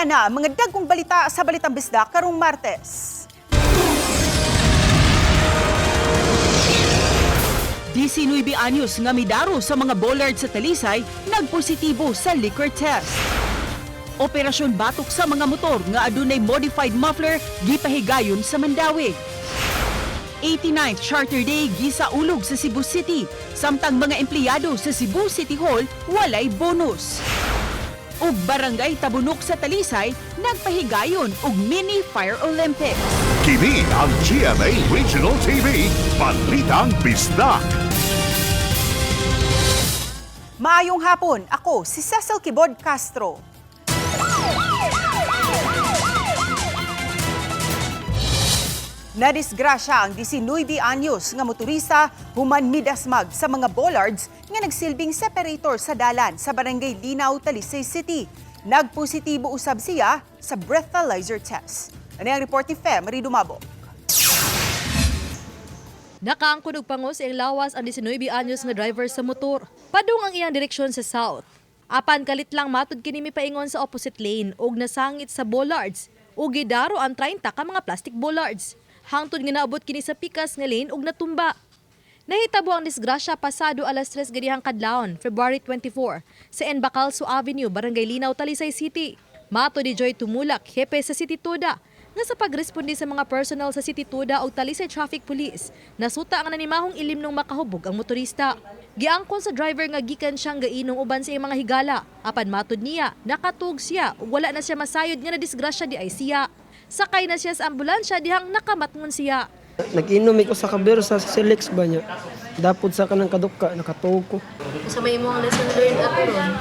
Yan na, mga dagkong balita sa Balitang Bisdak karong Martes. 19 anyos nga midaro sa mga bollard sa Talisay nagpositibo sa liquor test. Operasyon batok sa mga motor nga adunay modified muffler gipahigayon sa Mandawi. 89th Charter Day gisaulog sa Cebu City, samtang mga empleyado sa Cebu City Hall walay bonus. Ug barangay Tabunok sa Talisay nagpahigayon og mini Fire Olympics. Kini ang GMA Regional TV, Balitang Bisdak. Maayong hapon, ako si Cecil Kibod Castro. Nadisgrasya ang 19 anyos nga motorista human midasmag sa mga bollards nga nagsilbing separator sa dalan sa Barangay Linaw, Talisay City. Nagpositibo usab siya sa breathalyzer test. Ano ang report ni Fe Marie Dumabo? Nakaangkon og pangos ang lawas ang 19 anyos nga driver sa motor. Padung ang iyang direksyon sa south. Apan kalit lang matud kini mipaingon sa opposite lane ug nasangit sa bollards ug gidaro ang 30 ka mga plastic bollards. Hangtod nga naabot kini sa pikas nga lane ug natumba. Nahitabo ang disgrasya pasado alas 3 gadihang kadlawon, February 24, sa Enbacalso Avenue, Barangay Linaw, Talisay City. Mato ni Joy Tumulak, hepe sa City Tuda, nga sa pagresponde sa mga personal sa City Tuda o Talisay Traffic Police, nasuta ang nanimahong ilim nung makahubog ang motorista. Giangkon sa driver nga gikan siyang gainong uban sa iyang mga higala. Apan matod niya, nakatug siya ug wala na siya masayod nga nadisgrasya di ay siya. Sakay na siya sa ambulansya dihang nakamatngon siya. Nag-inom ko sa kabero sa Selex ba niya. Dapod sa kanang kadukka, nakatuog ko. Sa may imong lesson learned ato ron?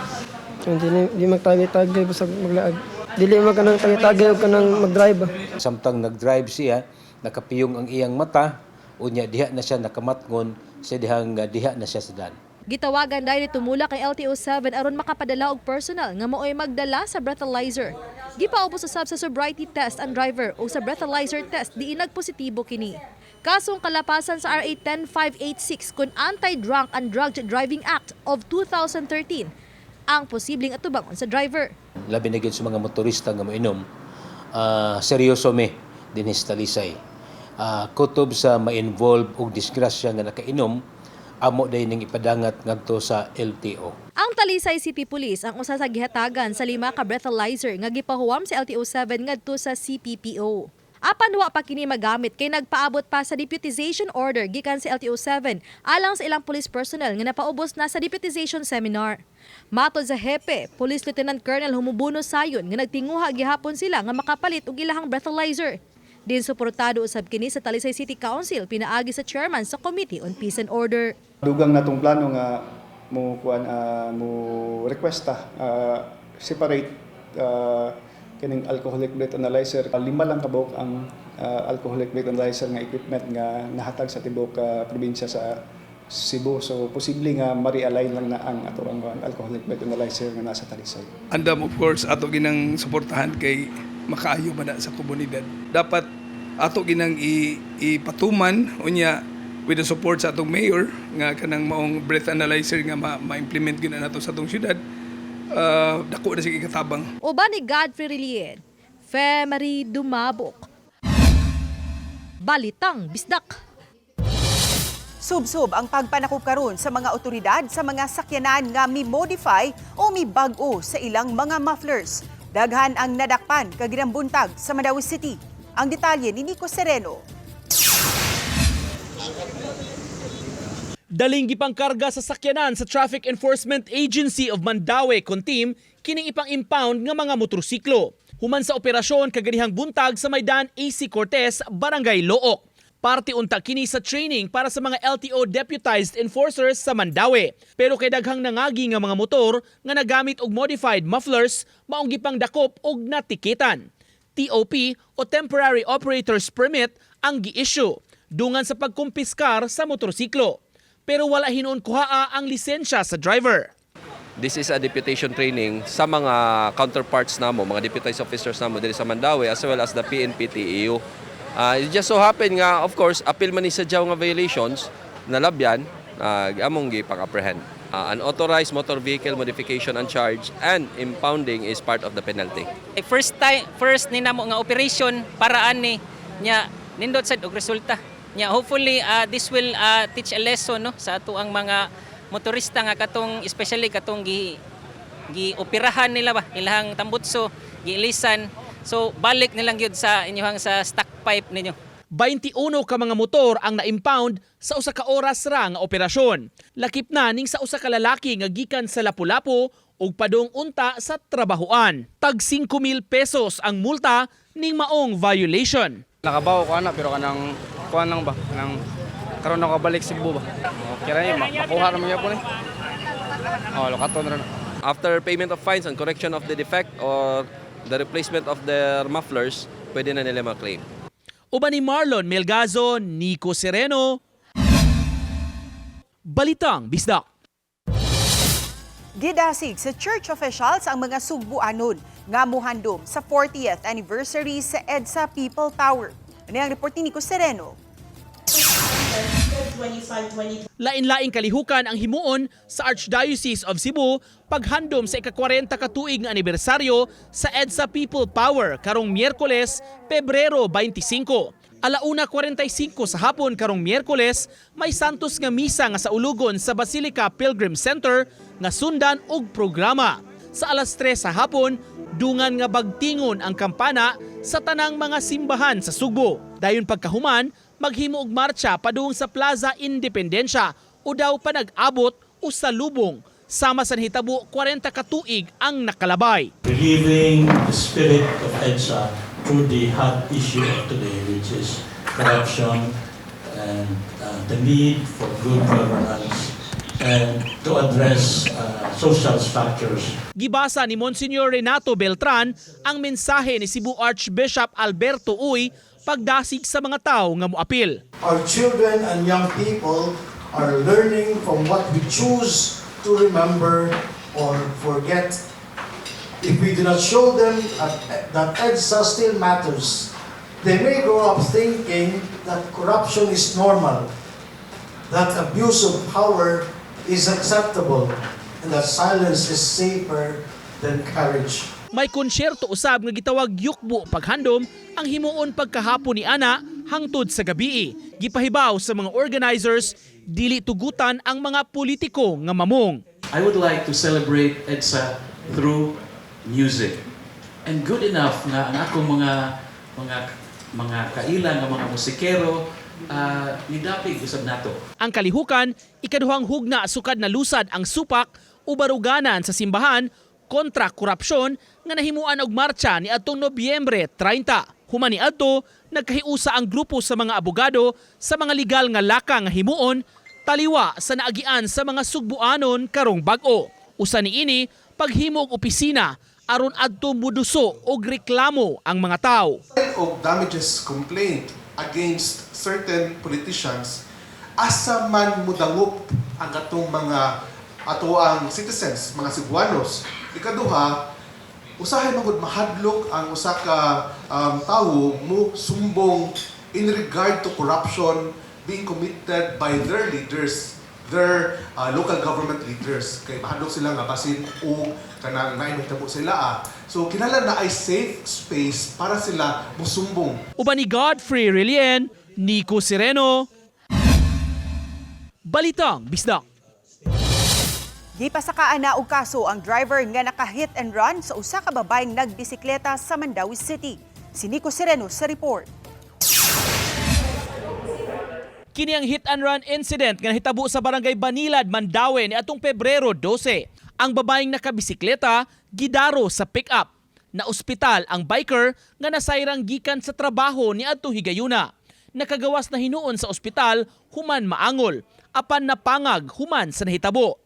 So, di magtagay-tagay sa maglaag. Dili man kanang tagay-tagay o kanang mag-drive. Samtang nag-drive siya, nakapiyong ang iyang mata, unya diha na siya nakamatngon, sa dihang diha na siya sa dan. Gitawagan dahil tumulak ang LTO-7 aron makapadala og personal nga maoy magdala sa breathalyzer. Gipaubos usab sa sobriety test ang driver o sa breathalyzer test di nagpositibo kini. Kasong kalapasan sa RA 10586 kun Anti-Drunk and Drug Driving Act of 2013 ang posibleng atubangon sa driver. Labi na gyud sa mga motorista nga moinom, seryoso me dinhi sa Talisay. Kutob sa ma-involve og disgrasya nga nakainom, amo day ning ipadangat ngadto sa LTO. Ang Talisay City Police ang usa sa gihatagan sa 5 ka breathalyzer nga gipahuwam sa LTO-7 ngadto sa CPPO. Apan wa pa kini magamit kay nagpaabot pa sa deputization order gikan sa LTO-7 alang sa ilang police personnel nga napaubos na sa deputization seminar. Matod sa hepe, Police Lieutenant Colonel Humubuno Sayon nga nagtinguha gihapon sila nga makapalit og ilahang breathalyzer. Din suportado usab kini sa Talisay City Council pinaagi sa chairman sa Committee on Peace and Order. Dugang natong plano nga mo requesta separate kining alcoholic breath analyzer. 5 lang kabok ang alcoholic breath analyzer nga equipment nga nahatag sa tibuok probinsya sa Cebu. So posible nga ma-realign lang na ang ato ang alcoholic breath analyzer nga nasa Talisay. Andam of course ato ginang suportahan kay makaayo man na sa komunidad. Dapat ato ginang ipatuman unya with the support sa atong mayor nga kanang maong breath analyzer nga ma-implement gyud nato sa atong syudad. Dako na sige katabang. Uban ni Godfrey Relien, Fe Marie Dumabok. Balitang Bisdak. Subsub ang pagpanakop karon sa mga otoridad sa mga sakyanan nga mi-modify o mi-bag-o sa ilang mga mufflers. Daghan ang nadakpan kag buntag sa Mandawi City. Ang detalye ni Nico Sereno. Daling gipangkarga sa sakyanan sa Traffic Enforcement Agency of Mandawi Contim kining ipang-impound nga mga motorsiklo. Human sa operasyon kaganihang buntag sa Maydan AC Cortez, Barangay Look. Parte unta kini sa training para sa mga LTO deputized enforcers sa Mandawi. Pero kay daghang nangagi nga mga motor nga nagamit og modified mufflers maong gipangdakop og natikitan. TOP o Temporary Operator's Permit ang gi-issue dungan sa pagkumpiskar sa motorsiklo. Pero wala hinuon kuhaa ang lisensya sa driver. This is a deputation training sa mga counterparts namo, mga deputized officers namo diri sa Mandawi as well as the PNP-TEU. It just so happen nga, of course, appeal man ni sa nga violations, nalabyan, among gipang-apprehend. Unauthorized motor vehicle modification and charge and impounding is part of the penalty. First ni namo nga operation paraan ni nya nindot sad og resulta. Nya hopefully this will teach a lesson no sa ato ang mga motorista nga katong especially katong gi-operahan nila ba ilahang tambutso, giilisan. So balik nilang gyud sa inyohang sa stock pipe ninyo. 21 ka mga motor ang na-impound sa usa ka oras ra nga operasyon. Lakip na ning sa usa ka lalaki nga gikan sa Lapu-Lapu ug padung unta sa trabahoan. Tag 5,000 pesos ang multa ning maong violation. Nakabaw ko ana pero kanang kuan lang ba kanang karon ako balik Cebu ba. Okay ra ni makuha ra man gyapon eh. Lokaton ra. After payment of fines and correction of the defect or the replacement of their mufflers, pwede na nila ma-claim. Uban ni Marlon Melgazo, Nico Sereno, Balitang Bisdak. Gidasig sa church officials ang mga Sugbuanon nga muhandom sa 40th anniversary sa EDSA People Power. Ano ang report ni Nico Sereno? Lain-laing kalihukan ang himuon sa Archdiocese of Cebu paghandom sa ika-40 katuig nga anibersaryo sa EDSA People Power karong Miyerkules, Pebrero 25. Alauna 45 sa hapon karong Miyerkules, may santos nga misa nga sa ulugon sa Basilica Pilgrim Center nga sundan og programa. Sa alas 3 sa hapon, dungan nga bagtingon ang kampana sa tanang mga simbahan sa Sugbo. Dayon pagkahuman, maghimo og marcha padung sa Plaza Independencia o daw pa nag-abot o sa lubong. Sama sa nahitabo 40 katuig ang nakalabay. Relieving the spirit of EDSA through the hot issue of today, which is corruption and the need for good governance and to address social structures. Gibasa ni Monsignor Renato Beltran ang mensahe ni Cebu Archbishop Alberto Uy pagdasig sa mga tao nga moapil. Our children and young people are learning from what we choose to remember or forget. If we do not show them that EDSA still matters, they may grow up thinking that corruption is normal, that abuse of power is acceptable, and that silence is safer than courage. May konsyerto usab nga gitawag yukbo paghandom ang himuon pagkahapon ni ana hangtod sa gabii. Gipahibaw sa mga organizers dili tugutan ang mga politiko nga mamong. I would like to celebrate EDSA through music. And good enough nga ang akong mga kailang nga mga musikero nidapig usab nato. Ang kalihukan ikaduhang hugna sukad na lusad ang supak o baruganan sa simbahan kontra korupsyon nga nahimuan og marcha ni atong Nobyembre 30. Human niadto nagkahiusa ang grupo sa mga abogado sa mga legal nga laka nga himuon taliwa sa naagian sa mga Sugbuanon karong bag-o. Usa niini paghimo og opisina aron adto muduso og reklamo ang mga tawo. Of damages complaint against certain politicians asa man mudangop ang atong mga atoang citizens, mga Cebuanos. Ikaduha, usahay magud mahadlok ang usa ka tawo mo sumbong in regard to corruption being committed by their leaders, their local government leaders. Kay mahadlok sila nga basin o kanang naimutabo sila. So kinahanglan na ay safe space para sila musumbong. Uban ni Godfrey Relien, Nico Sereno, Balitang Bisdak. Gipasakaan na og kaso ang driver nga naka-hit and run sa usa ka babaeng nagbisikleta sa Mandawi City. Si Nico Sereno sa report. Kini ang hit and run incident nga nahitabo sa barangay Banilad, Mandawi ni atong Pebrero 12. Ang babaeng nakabisikleta gidaro sa pick-up. Na ospital ang biker nga nasayrang gikan sa trabaho ni adto higayuna. Nakagawas na hinuon sa ospital human maangol apan napangag human sa nahitabo.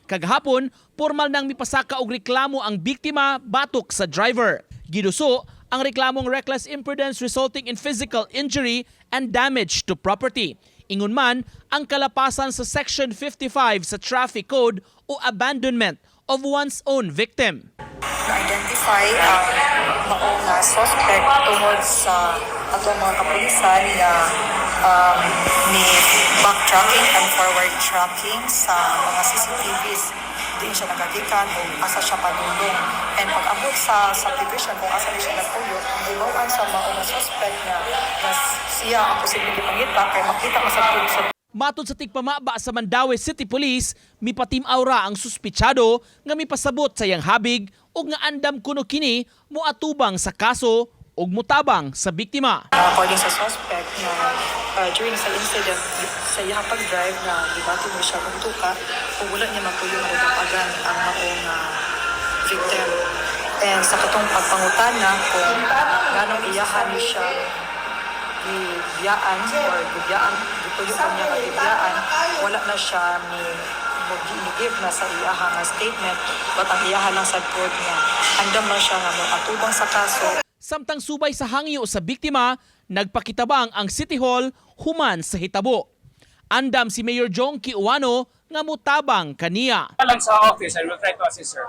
Kagahapon, formal nang mipasaka og reklamo ang biktima batok sa driver. Giduso ang reklamong reckless imprudence resulting in physical injury and damage to property. Ingon man ang kalapasan sa Section 55 sa Traffic Code o abandonment of one's own victim. Na-identify ang maong suspect tungod sa atong mga kapulisan na ni back tracking and forward tracking sa mga CCTVs. Din siya nagagikan kung asa siya padulong. And pag-abot sa subdivision kung asa siya nagpuyo, gibawaan sa mga suspect na siya ang posibleng pangita kay makita masabtulog sa Matod sa tigpamaba sa Mandaue City Police, mipatim aura ang suspitsado nga mipasabot sa iyang habig ug nga andam kuno kini moatubang sa kaso ug mutabang sa biktima. According sa suspect na during sa incident sa iyang pag-drive na gibati mo siya kung tuka ug wala niya magpuyo nga dapagan ang maong victim. And sa katong pagpangutana kung nganong iyahan ni siya gibiyaan or gibiyaan gituyo ko niya gibiyaan, wala na siya ni give na sa iyahang statement but ang iyahan lang sa court niya andam na siya nga atubang sa kaso. Samtang subay sa hangyo sa biktima, nagpakitabang ang City Hall human sa hitabo. Andam si Mayor Jong Kiuano nga mutabang kaniya. Lang sa office, I will try to assist sir.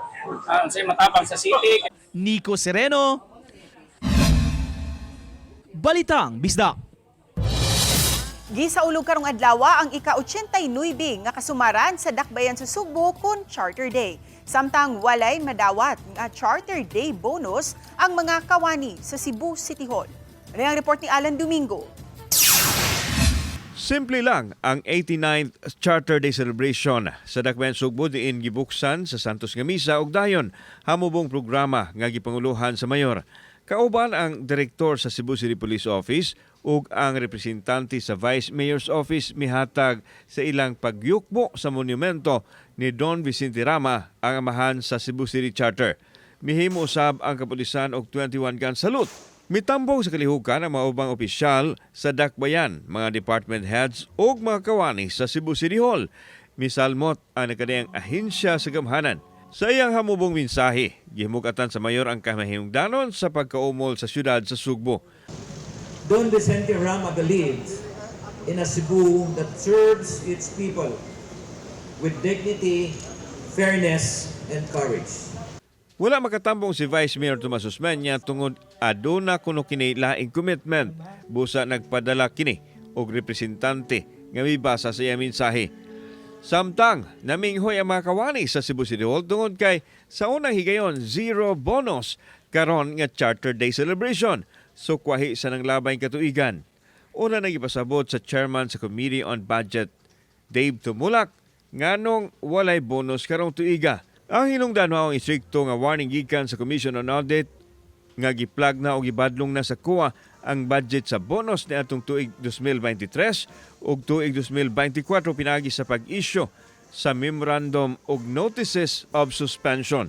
Sa matabang sa city. Nico Sereno, Balitang Bisdak. Gisaulog karong adlaw ang ika-89 nga kasumaran sa Dakbayan sa Sugbo kun Charter Day. Samtang walay madawat nga Charter Day bonus ang mga kawani sa Cebu City Hall. Ano ang report ni Alan Domingo? Simple lang ang 89th Charter Day celebration sa Dakbayan Sugbo diin gibuksan sa Santos nga Misa ug dayon hamubong programa nga gipanguluhan sa mayor. Kauban ang direktor sa Cebu City Police Office ug ang representante sa Vice Mayor's Office mihatag sa ilang pagyukbo sa monumento ni Don Vicente Rama, ang amahan sa Cebu City Charter. Mihimo usab ang kapulisan og 21 gun salute. Mitambong sa kalihukan ang mga ubang opisyal sa Dakbayan, mga department heads ug mga kawani sa Cebu City Hall. Misalmot ang nakadayang ahensya sa gamhanan. Sa iyang hamubong mensahe, gihimugatan sa mayor ang kamahingdanon sa pagkaumol sa syudad sa Sugbo. Don Vicente Rama believes in a Cebu that serves its people with dignity, fairness, and courage. Wala makatambong si Vice Mayor Tomas Osmeña tungod aduna kuno kini laing commitment busa nagpadala kini og representante nga mibasa sa iyang mensahe. Samtang naminghoy ang mga kawani sa Cebu City Hall tungod kay sa unang higayon zero bonus karon nga Charter Day celebration sukwahi sa nanglabay katuigan. Una nagipasabot sa chairman sa Committee on Budget Dave Tumulak nganong walay bonus karong tuiga. Ang hinungdan mao ang istrikto nga warning gikan sa Commission on Audit nga giplag na o gibadlong na sa COA ang budget sa bonus ni atong tuig 2023 ug tuig 2024 pinagi sa pag-issue sa memorandum ug notices of suspension.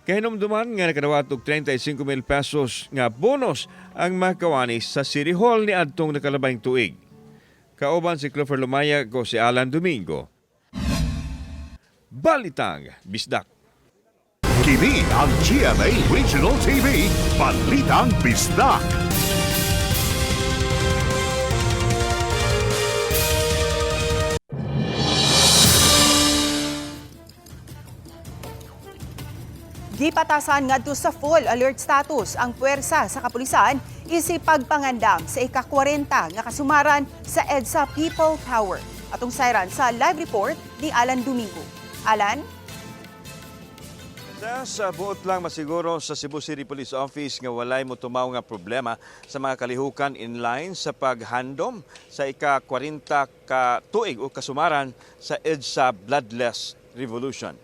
Kahinumduman nga nakadawat og 35,000 pesos nga bonus ang mga kawani sa City Hall ni adtong nakalabayng tuig. Kauban si Clover Lumaya ko si Alan Domingo. Balitang Bisdak. Kini ang GMA Regional TV, Balitang Bisdak. Gipatasan ngadto sa full alert status ang puwersa sa kapulisan isip pagpangandam sa ika-40 nga kasumaran sa EDSA People Power. Atong sayran sa live report ni Alan Domingo. Alan? Sa buot lang masiguro sa Cebu City Police Office nga walay mo tumaw nga problema sa mga kalihukan in line sa paghandom sa ika-40 ka tuig o kasumaran sa EDSA Bloodless Revolution.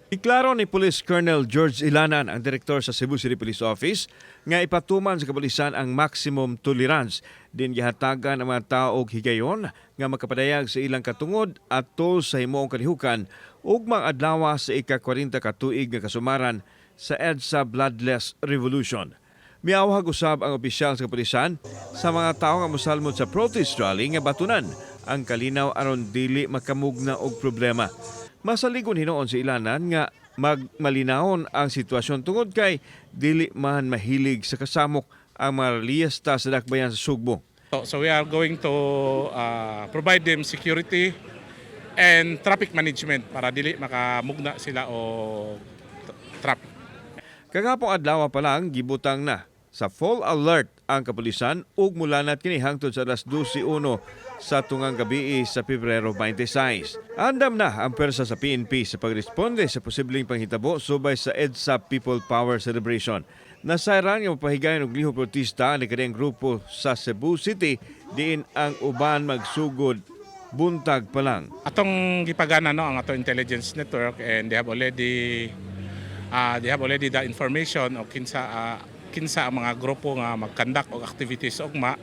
Iklaro ni Police Colonel George Ilanan, ang direktor sa Cebu City Police Office, nga ipatuman sa kapulisan ang maximum tolerance. Din gihatagan ang mga tao og higayon nga makapadayag sa ilang katungod at tol sa himuong kalihukan ug mga adlaw sa ika-40 ka tuig nga kasumaran sa EDSA Bloodless Revolution. Miawhag usab ang opisyal sa kapulisan sa mga tao nga mosalmod sa protest rally nga batunan ang kalinaw aron dili makamugna og problema. Masaligon hinoon si Ilanan nga magmalinawon ang sitwasyon tungod kay dili man mahilig sa kasamok ang mga liyesta sa Dakbayan sa Sugbo. So we are going to provide them security and traffic management para dili makamugna sila o traffic. Kagapong adlaw pa lang gibutang na sa full alert ang kapulisan ug mulanat kini hangtod sa alas 12:01 sa tungang gabi sa Pebrero 26. Andam na ang pwersa sa PNP sa pagresponde sa posibleng panghitabo subay sa EDSA People Power Celebration. Nasayran nga mapahigayon og lihok protesta ni kaniyang grupo sa Cebu City diin ang uban magsugod buntag pa lang. Atong gipagana ang atong intelligence network, and they have already the information o kinsa ang mga grupo nga mag-conduct og activities ugma.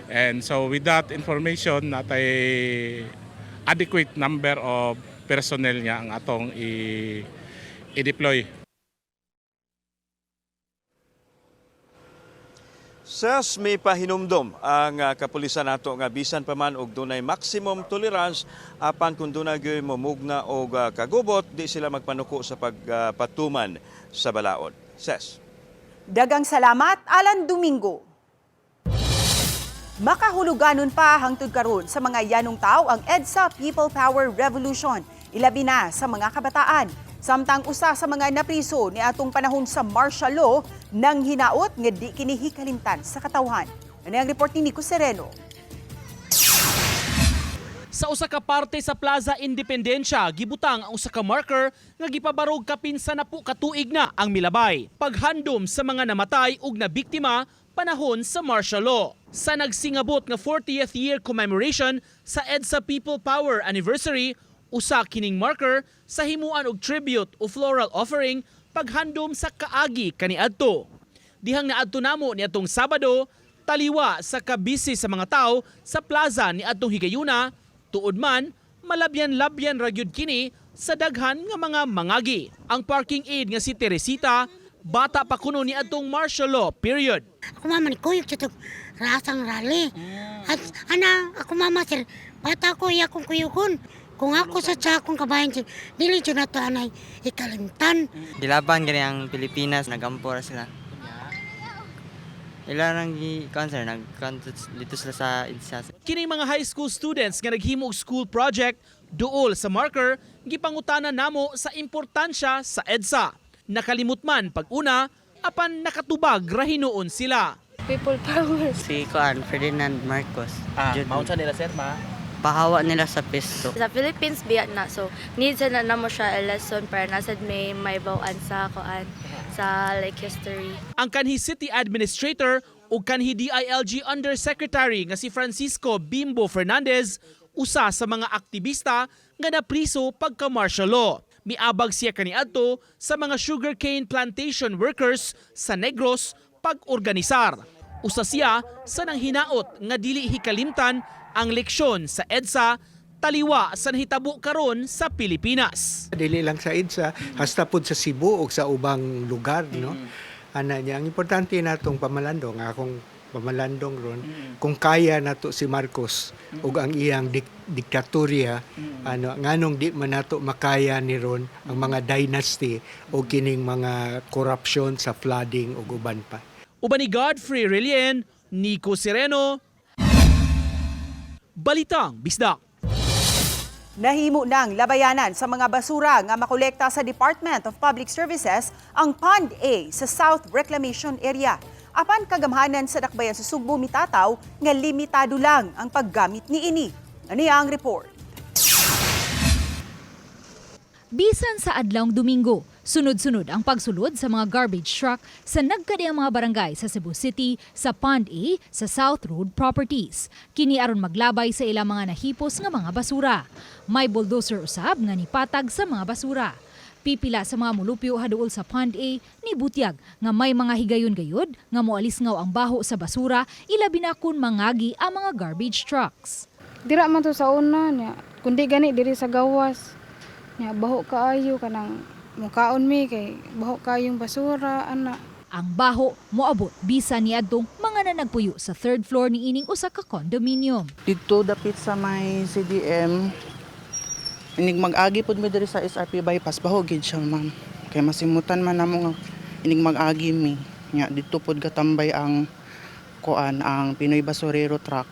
And so with that information, natay adequate number of personnel nga ang atong i-deploy. Sas may pahinumdom ang kapulisan nato nga bisan pa man og dunay maximum tolerance apan kung dunay gyud momugna og kagubot di sila magpanuko sa pagpatuman sa balaod. Ses. Dagang salamat, Alan Domingo. Makahuluganon pa hangtod karon sa mga yanong tao ang EDSA People Power Revolution, ilabi na sa mga kabataan. Samtang usa sa mga napriso ni atong panahon sa martial law nang hinaot nga di kini hikalimtan sa katawhan. Ano ang report ni Nico Sereno? Sa usa ka parte sa Plaza Independencia, gibutang ang usa ka marker nga gipabarog kapin sa 10 ka tuig na ang milabay. Paghandom sa mga namatay ug nabiktima panahon sa martial law. Sa nagsingabot nga 40th year commemoration sa EDSA People Power Anniversary, usa kining marker sa himuan og tribute o floral offering paghandom sa kaagi kaniadto. Dihang naadto namo niadtong Sabado, taliwa sa kabisi sa mga tao sa plaza ni adtong higayuna, tuod man malabyan-labyan ra gyud kini sa daghan nga mga mangagi. Ang parking aid nga si Teresita, bata pa kuno ni adtong martial law period. Ako mama ni kuyog sa rasang rally. At ako mama sir, bata ko akong kuyugon. Kung ako sa akong kabayan, dili dyan na ito anay ikalimtan. Gilaban gani ang Pilipinas, nagampura sila. Ilan ang concern, dito sila sa EDSA. Kining mga high school students nga naghimo og school project duol sa marker, gipangutanan namo sa importansya sa EDSA. Nakalimot man pag-una, apan nakatubag ra hinuon sila. People power. Si Ferdinand Marcos. Maunsa nila sir ma? Pahawa nila sa pesto. Sa Philippines biya na, so needs na namo siya a lesson para nasad may bawaan sa sa like history. Ang kanhi city administrator ug kanhi DILG undersecretary nga si Francisco Bimbo Fernandez, usa sa mga aktivista nga napriso pagka martial law. Miabag siya kaniadto sa mga sugarcane plantation workers sa Negros pag-organisar. Usa siya sa nang hinaot nga dili hikalimtan ang leksyon sa EDSA taliwa sa nahitabo karon sa Pilipinas. Dili lang sa EDSA, hasta pud sa Cebu o sa ubang lugar, no? Ana niya, ang importante natong pamalandong, akong pamalandong ron, kung kaya nato si Marcos ug ang iyang diktatorya, nganong di man nato makaya ni ron ang mga dynasty o kining mga corruption sa flooding ug uban pa. Uban ni Godfrey Relien, Nico Sereno, Balitang Bisdak. Nahimo ng labayanan sa mga basura nga makolekta sa Department of Public Services ang Pond A sa South Reclamation Area. Apan kagamhanan sa dakbayan sa Sugbo mitataw nga limitado lang ang paggamit niini. Ano ang report? Bisan sa adlawng Domingo, sunod-sunod ang pagsulod sa mga garbage truck sa nagkadiang mga barangay sa Cebu City sa Pond A sa South Road Properties. Kini aron maglabay sa ilang mga nahipos nga mga basura. May bulldozer usab nga nipatag sa mga basura. Pipila sa mga mulupyo haduol sa Pond A ni butyag nga may mga higayon-gayod nga moalisngaw ang baho sa basura ilabi na kun mangagi ang mga garbage trucks. Dira man to sa una niya, kundi gani diri sa gawas. Nya baho kaayo kanang mukaon mi kay baho kayong basura ana. Ang baho moabot bisan niadtong mga nanagpuyo sa third floor ni ining usa ka condominium. Dito dapit sa may CDM, inig mag-agi pod mi diri sa SRP bypass, baho gid siya ma'am. Kay masimutan man namo nga inig mag-agi mi. Nya dito pod gatambay ang ang Pinoy Basurero truck.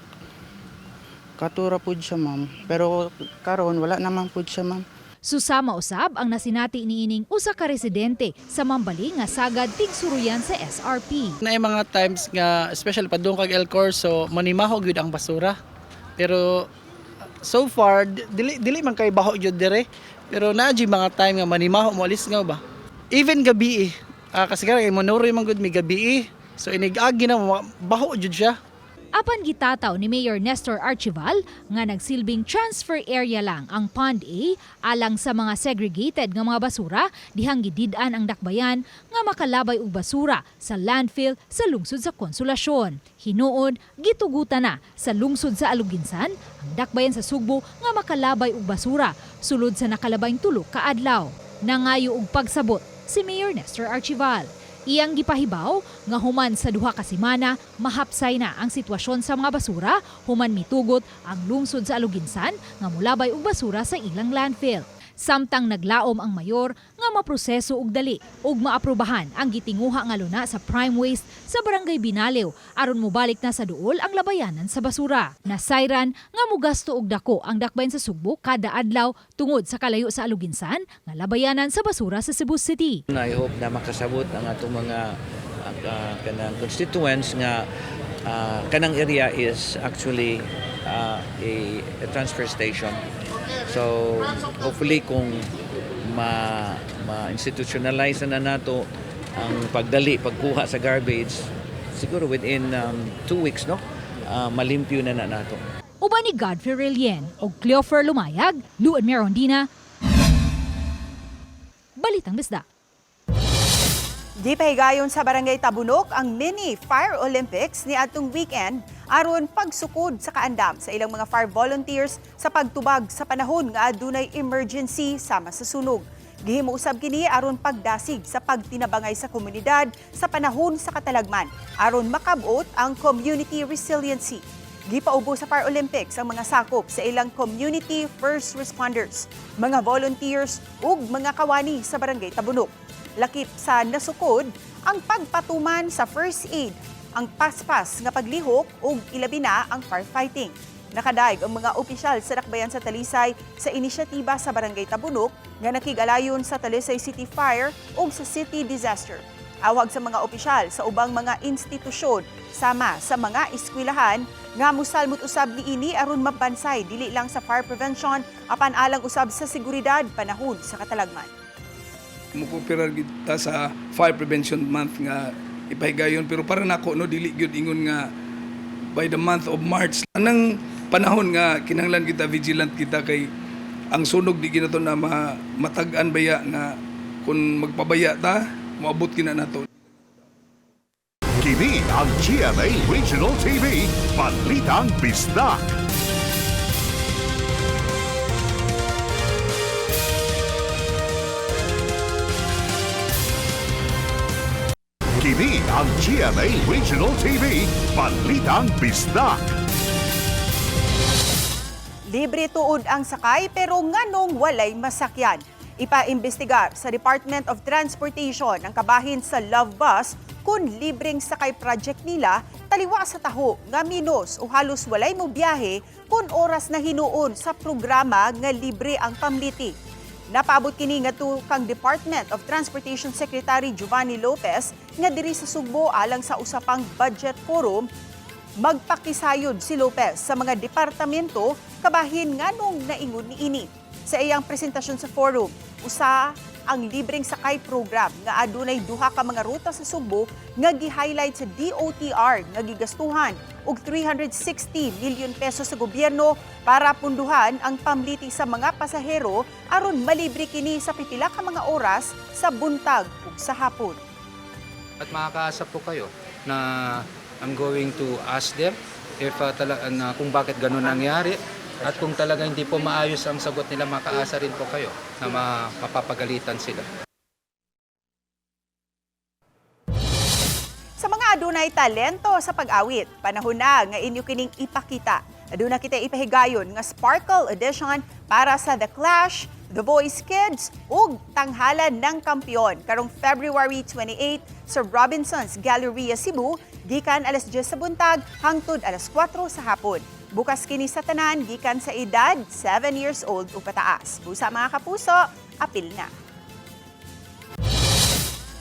Katura pod siya ma'am. Pero karon wala naman pod siya ma'am. Susama usab ang nasinati niining usa ka residente sa Mambali nga sagad tigsuruyan sa SRP. Na mga times nga especially padung kag El Corso manimahog gyud ang basura. Pero so far dili man kay baho gyud dire. Pero naadji mga time nga manimaho mo alis nga ba. Even gabi kasi kay monoroy man gud mi gabi. So inigagi na baho gyud siya. Apan gitataw ni Mayor Nestor Archival nga nagsilbing transfer area lang ang Pond A alang sa mga segregated nga mga basura dihang gidid-an ang dakbayan nga makalabay og basura sa landfill sa lungsod sa Konsolasyon. Hinuon gitugutan na sa lungsod sa Aluginsan ang dakbayan sa Sugbo nga makalabay og basura sulod sa nakalabayng 3 ka adlaw. Nangayo og pagsabot si Mayor Nestor Archival. Iyang gipahibaw nga human sa 2 ka semana mahapsay na ang sitwasyon sa mga basura human mitugot ang lungsod sa Aluginsan nga mulabay og basura sa ilang landfill. Samtang naglaom ang mayor nga maproseso og dali ug maaprubahan ang gitinguha nga luna sa prime waste sa Barangay Binalew aron mobalik na sa duol ang labayanan sa basura. Nasayran nga mogasto og dako ang dakbayan sa Sugbo kada adlaw tungod sa kalayo sa Aluginsan nga labayanan sa basura sa Cebu City. I hope na makasabot ang atong mga kanang constituents nga kanang area is actually a transfer station. So hopefully kung ma-institutionalize na nato ang pagkuha sa garbage, siguro within 2 weeks malimpyo na nato. Uban ni Godfrey Relien o Cleofer Lumayag, Luan Merondina, Balitang Bisda. Gipahigayon sa Barangay Tabunok ang mini Fire Olympics ni atong weekend aron pagsukod sa kaandam sa ilang mga fire volunteers sa pagtubag sa panahon nga adunay emergency sama sa sunog. Gihimo usab kini aron pagdasig sa pagtinabangay sa komunidad sa panahon sa katalagman aron makabot ang community resiliency. Gipaubo sa Fire Olympics ang mga sakop sa ilang community first responders, mga volunteers ug mga kawani sa Barangay Tabunok. Lakip sa nasukod ang pagpatuman sa first aid, ang paspas nga paglihok ug ilabi na ang firefighting. Nakadaig ang mga opisyal sa dakbayan sa Talisay sa inisyatiba sa Barangay Tabunok nga nakig-alayon sa Talisay City Fire ug sa City Disaster. Awag sa mga opisyal sa ubang mga institusyon sama sa mga eskwelahan nga musalmot usab niini aron mabansay dili lang sa fire prevention apan alang usab sa seguridad panahon sa katalagman. Mukupirar kita sa Fire Prevention Month nga ipahigayon pero para nako dili gyud ingon nga by the month of March anang panahon nga kinahanglan kita vigilant kita kay ang sunog di ginato na matag-an baya nga kung magpabaya ta moabot kina nato. Kini ang GMA Regional TV Balitang Bisdak. Kini ang GMA Regional TV Balitang Bisdak. Libre tuod ang sakay pero nganong walay masakyan. Ipaimbestigar sa Department of Transportation ang kabahin sa Love Bus kung libreng sakay project nila taliwa sa taho nga minos o halos walay mo biyahe kung oras na hinuon sa programa nga libre ang pamliti. Napaabot kini ngadto kang Department of Transportation Secretary Giovanni Lopez nga diri sa Sugbo alang sa usapang budget forum. Magpakisayod si Lopez sa mga departamento kabahin nganong naingon niini. Sa iyang presentasyon sa forum, usa ang libreng sakay program nga adunay 2 ka mga ruta sa Sugbo nga gi-highlight sa DOTR nga gigastuhan og 360 milyon pesos sa gobyerno para punduhan ang pamliti sa mga pasahero aron malibre kini sa pipila ka mga oras sa buntag ug sa hapon. At makakaasa po kayo na I'm going to ask them if kung bakit ganun nangyari. At kung talaga hindi po maayos ang sagot nila, makaasa rin po kayo na mapapagalitan sila. Sa mga adunay talento sa pag-awit, panahon na nga inyo kining ipakita. Aduna kita ipahigayon nga Sparkle Edition para sa The Clash, The Voice Kids ug Tanghalan ng Kampiyon karong February 28 sa Robinson's Galleria Cebu gikan alas 10 sa buntag hangtod alas 4 sa hapon. Bukas kini sa tanan gikan sa edad 7 years old o pataas. Busa mga kapuso, apil na.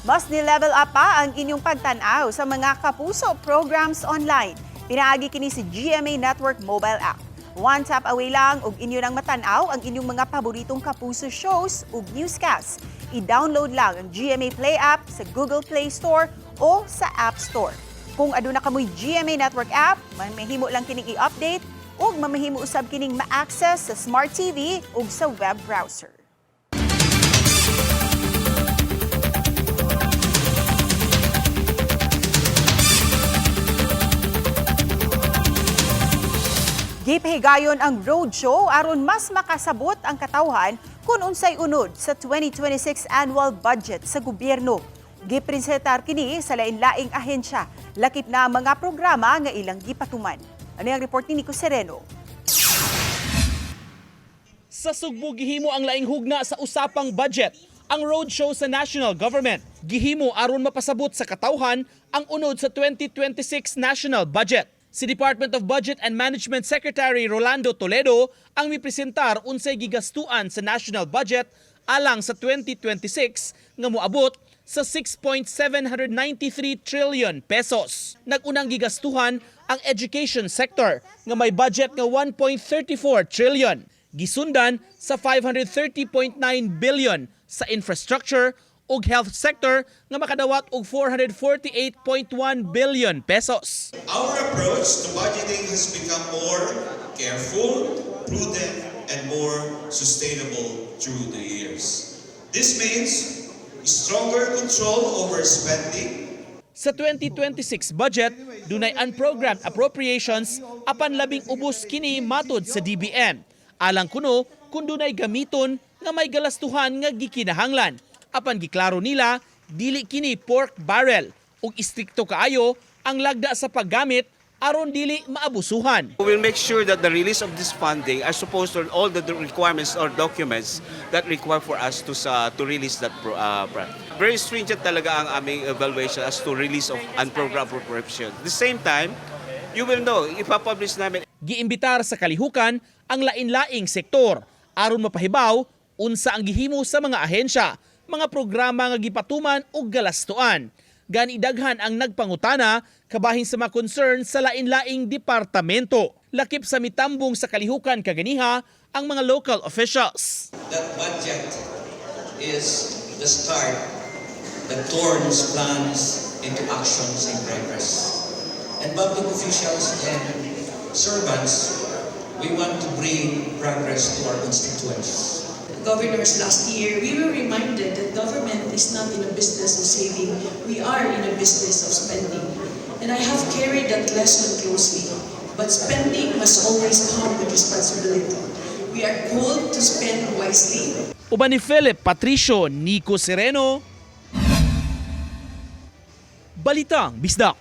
Mas ni-level up pa ang inyong pagtanaw sa mga kapuso programs online. Pinaagi kini si GMA Network mobile app. One tap away lang ug inyo nang matanaw ang inyong mga paboritong kapuso shows ug newscasts. I-download lang ang GMA Play app sa Google Play Store o sa App Store. Kung aduna kamoy GMA Network app, mamahimo lang kining i-update ug mamahimo usab kining ma-access sa Smart TV ug sa web browser. Gipahigayon ang roadshow aron mas makasabot ang katawhan kung unsay unod sa 2026 annual budget sa gobyerno. Gipresentar kini sa lain-laing ahensya, lakip na mga programa nga ilang gipatuman. Ano ang report ni Nico Sereno? Sa Sugbo gihimo ang laing hugna sa usapang budget. Ang roadshow sa national government gihimo aron mapasabot sa katawhan ang unod sa 2026 national budget. Si Department of Budget and Management Secretary Rolando Toledo ang mipresentar unsay gigastuan sa national budget alang sa 2026 nga moabot sa 6.793 trillion pesos. Nagunang gigastuhan ang education sector nga may budget nga 1.34 trillion. Gisundan sa 530.9 billion sa infrastructure ug health sector nga makadawat og 448.1 billion pesos. Our approach to budgeting has become more careful, prudent, and more sustainable through the years. This means stronger control over spending. Sa 2026 budget, dunay unprogrammed appropriations apan labing ubos kini matud sa DBM. Alang kuno kung dunay gamiton nga may galastuhan nga gikinahanglan. Apan giklaro nila, dili kini pork barrel ug istrikto kaayo ang lagda sa paggamit aron dili maabusuhan. We will make sure that the release of this funding are supposed to all the requirements or documents that require for us to release that very stringent talaga ang aming evaluation as to release of unprogrammed appropriation. At the same time, you will know, ipapublish namin. Giimbitar sa kalihukan ang lain-laing sektor aron mapahibaw unsa ang gihimo sa mga ahensya, mga programa nga gipatuman ug galastuan. Gani daghan ang nagpangutana kabahin sa mga concern sa lain-laing departamento. Lakip sa mitambong sa kalihukan kaganiha ang mga local officials. That budget is the start that turns plans into actions in progress. And public officials and servants, we want to bring progress to our constituents. Governors last year, we were reminded that government is not in a business of saving. We are in a business of spending. And I have carried that lesson closely. But spending must always come with responsibility. We are called to spend wisely. Uban ni Philip Patricio, Nico Sereno, Balitang Bisdak.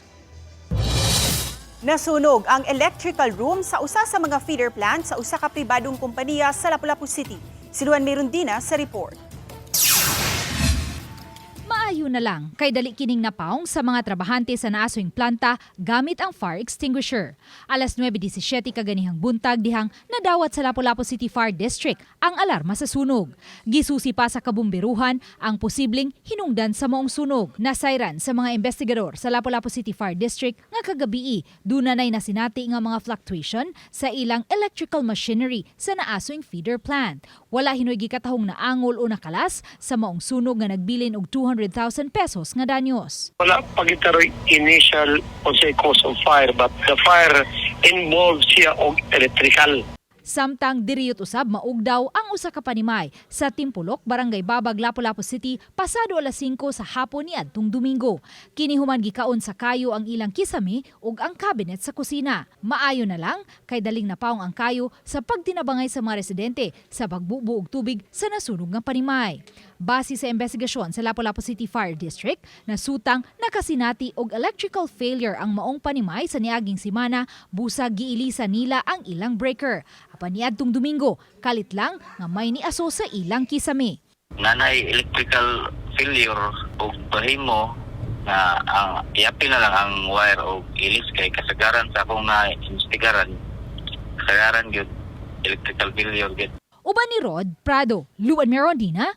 Nasunog ang electrical room sa usa sa mga feeder plant sa usa ka pribadong kompanya sa Lapu-Lapu City. Si Luan Merundina sa report. Maayo na lang kay dali kining napaong sa mga trabahante sa naasoing planta gamit ang fire extinguisher. Alas 9:17 kaganihang buntag dihang nadawat sa Lapu-Lapu City Fire District ang alarma sa sunog. Gisusi pa sa kabumberuhan ang posibleng hinungdan sa maong sunog. Nasayran sa mga investigador sa Lapu-Lapu City Fire District nga kagabii dunay nasinati nga mga fluctuation sa ilang electrical machinery sa naasoing feeder plant. Wala hinoy gikatahong naangol o nakalas sa maong sunog nga nagbilin og 200,000 pesos nga danyos. Wala pagitaro initial on say cause of fire, but the fire involved siya og electrical. Samtang diriyot usab maugdaw ang usa ka panimay sa Timpulok, Barangay Babag, Lapu-Lapu City pasado alas 5 sa hapon niadtong Domingo. Kini human gikaon sa kayo ang ilang kisame ug ang cabinet sa kusina. Maayo na lang kay daling napaong ang kayo sa pagtinabangay sa mga residente sa pagbubo og tubig sa nasunog nga panimay. Base sa investigasyon sa Lapu-Lapu City Fire District, nasutang nakasinati og electrical failure ang maong panimay sa niaging simana, busag giilisa nila ang ilang breaker. Apan niadtong Domingo, kalit lang nga may niaso sa ilang kisame. Nanay electrical failure og bahimo na ang iapin na lang ang wire og ilis kay kasagaran sa akong na investigaran Kagaran gyud electrical failure gyud. Uban ni Rod Prado, Luan Merondina,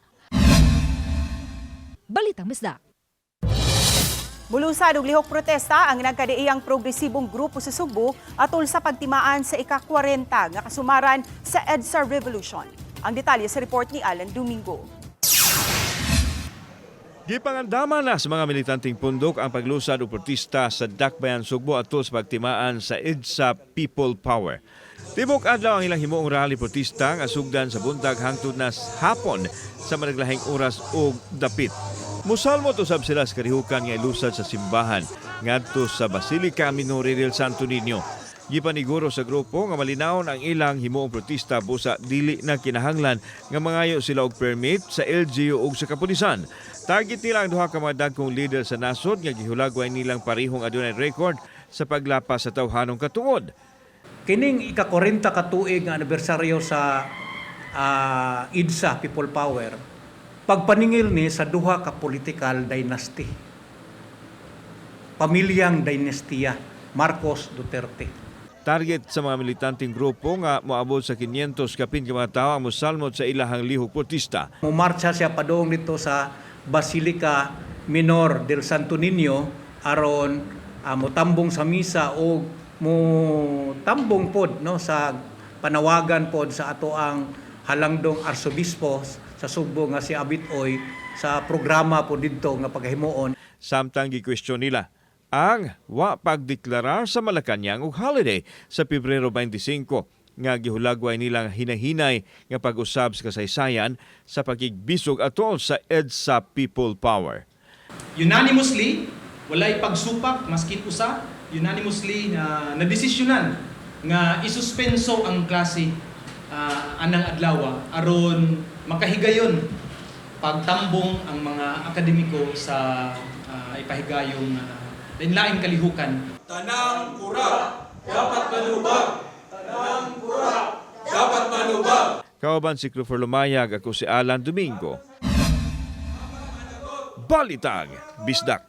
Balitang Misda. Bulusad og lihok protesta ang nagkadiiyang progresibong grupo sa Sugbo atol sa pagtimaan sa ika-40 nga kasumaran sa EDSA Revolution. Ang detalye sa report ni Alan Domingo. Gipangandama na sa mga militanteng pundok ang paglusad o protesta sa Dakbayan, Sugbo atol sa pagtimaan sa EDSA People Power. Tibok adlaw ang ilang himuong rally protesta nga sugdan sa buntag hangtod na hapon sa managlahing oras og dapit. Musalmo usab sila sa karihukan nga ilusad sa simbahan ngadto sa Basilica Minore del Santo Niño. Gipaniguro sa grupo nga malinawon ang ilang himuong protesta busa dili na kinahanglan nga mangayo sila og permit sa LGU ug sa kapulisan. Target nila ang duha ka mga dagkong leader sa nasod nga gihulagway nilang parehong adunay record sa paglapas sa tawhanong katungod. Kining ika-40 ka tuig nga anibersaryo sa EDSA People Power, pagpaningil ni sa duha ka political dynasty. Pamilyang dinastiya Marcos Duterte. Target sa mga militanteng grupo nga moabot sa 500 kapin ka mga tawo ang mosalmot sa ilahang lihok protesta. Mumarcha siya padong dito sa Basilica Minor del Santo Niño aron motambong sa misa o motambong pod no sa panawagan pod sa ato ang halangdong arsobispo sa Sugbo nga si Abit Oy sa programa po dito nga paghimuon. Samtang gi-question nila ang wa pagdeklarar sa Malacañang og holiday sa Pebrero 25 nga gihulagway nilang hinahinay nga pag-usab sa kasaysayan sa pagigbisog atol sa EDSA People Power. Unanimously, walay pagsupak maskin usa, unanimously na desisyonan nga isuspenso ang klase anang adlaw aron makahigayon pagtambong ang mga akademiko sa ipahigayong lain kalihukan. Tanang kura dapat manubag. Tanang kura dapat manubag. Kauban si Christopher Lumayag, ako si Alan Domingo. Balitang Bisdak.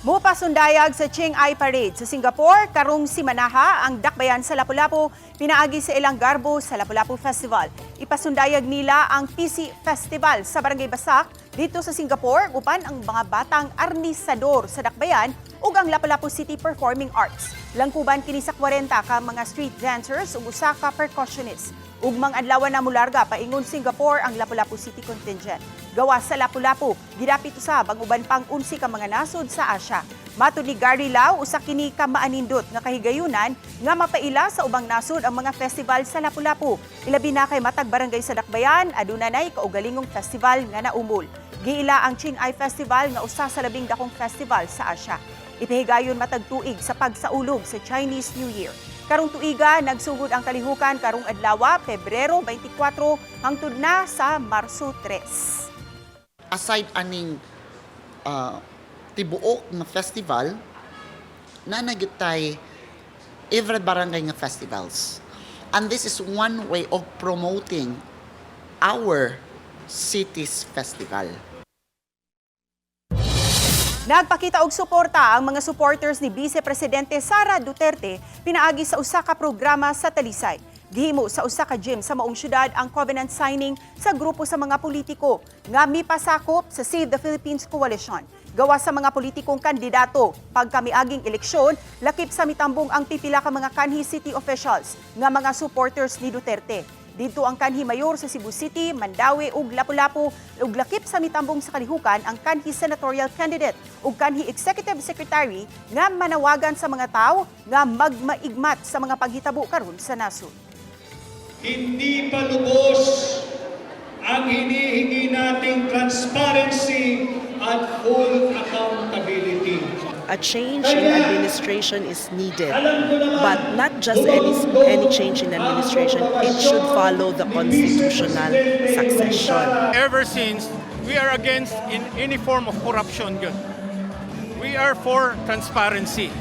Mupasundayag sa Qing Ai Parade sa Singapore, karong si Manaha ang dakbayan sa Lapu-Lapu, pinaagi sa ilang garbo sa Lapu-Lapu Festival. Ipasundayag nila ang PC Festival sa Barangay Basak dito sa Singapore, upan ang mga batang arnisador sa dakbayan ug ang Lapu-Lapu City Performing Arts. Langkuban kini sa 40 ka mga street dancers ug usa ka percussionist. Ugmang adlaw na mularga paingon Singapore ang Lapu-Lapu City contingent. Gawas sa Lapu-Lapu, gidapit usab ang uban pang 11 ka mga nasod sa Asia. Matud ni Gary Lau, usa kini ka maanindot nga kahigayunan nga mapaila sa ubang nasod ang mga festival sa Lapu-Lapu. Ilabi na kay matag barangay sa Dakbayan, aduna nay kaugalingong festival nga naumol. Giila ang Qing Ai Festival nga usa sa labing dakong festival sa Asia. Ipihigayon matag tuig sa pagsaulog sa Chinese New Year. Karong tuiga, nagsugod ang kalihukan karong adlaw, Pebrero 24 hangtod na sa Marso 3. Aside aning tibuok nga festival, na nagitay every barangay nga festivals. And this is one way of promoting our city's festival. Nagpakita og suporta ang mga supporters ni Vice Presidente Sara Duterte pinaagi sa usa ka programa sa Talisay. Gihimo sa usa ka gym sa maong syudad ang covenant signing sa grupo sa mga politiko nga mipasakop sa Save the Philippines Coalition. Gawa sa mga politikong kandidato, pagkamiaging eleksyon, lakip sa mitambong ang pipila ka mga kanhi city officials nga mga supporters ni Duterte. Dito ang kanhi mayor sa Cebu City, Mandaue ug Lapu-Lapu ug lakip sa mitambong sa kalihukan ang kanhi senatorial candidate ug kanhi executive secretary nga manawagan sa mga tao nga magmaigmat sa mga paghitabo karon sa nasod. Hindi pa lubos ang hinihingi nating transparency at full accountability. A change in administration is needed, but not just any change in administration. It should follow the constitutional succession. Ever since, we are against in any form of corruption. We are for transparency.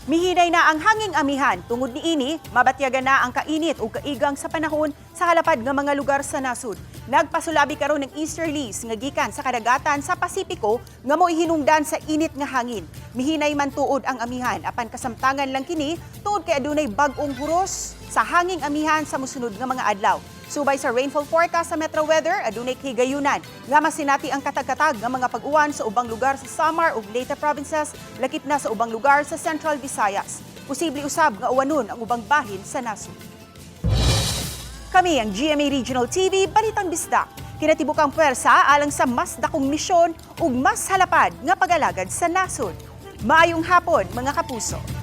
Mihinay na nga ang hanging amihan tungod niini mabatyagan na ang kainit o kaigang sa panahon sa halapad nga mga lugar sa nasud. Nagpasulabi karon ng easterlies nga gikan sa kadagatan sa Pasipiko nga mo'y hinungdan sa init nga hangin. Mihinay man tuod ang amihan apan kasamtangan lang kini tungod kay adunay bag-ong huros sa hanging amihan sa mosunod nga mga adlaw. Subay sa rainfall forecast sa Metro Weather, adunay higayunan nga masinati ang katag-katag nga mga pag-uwan sa ubang lugar sa Samar ug Leyte provinces, lakip na sa ubang lugar sa Central Visayas. Posible usab nga uwanon ang ubang bahin sa nasud. Kami ang GMA Regional TV, Balitang Bisdak. Kinatibukang puwersa alang sa mas dakong misyon ug mas halapad nga pag-alagad sa nasud. Maayong hapon mga kapuso.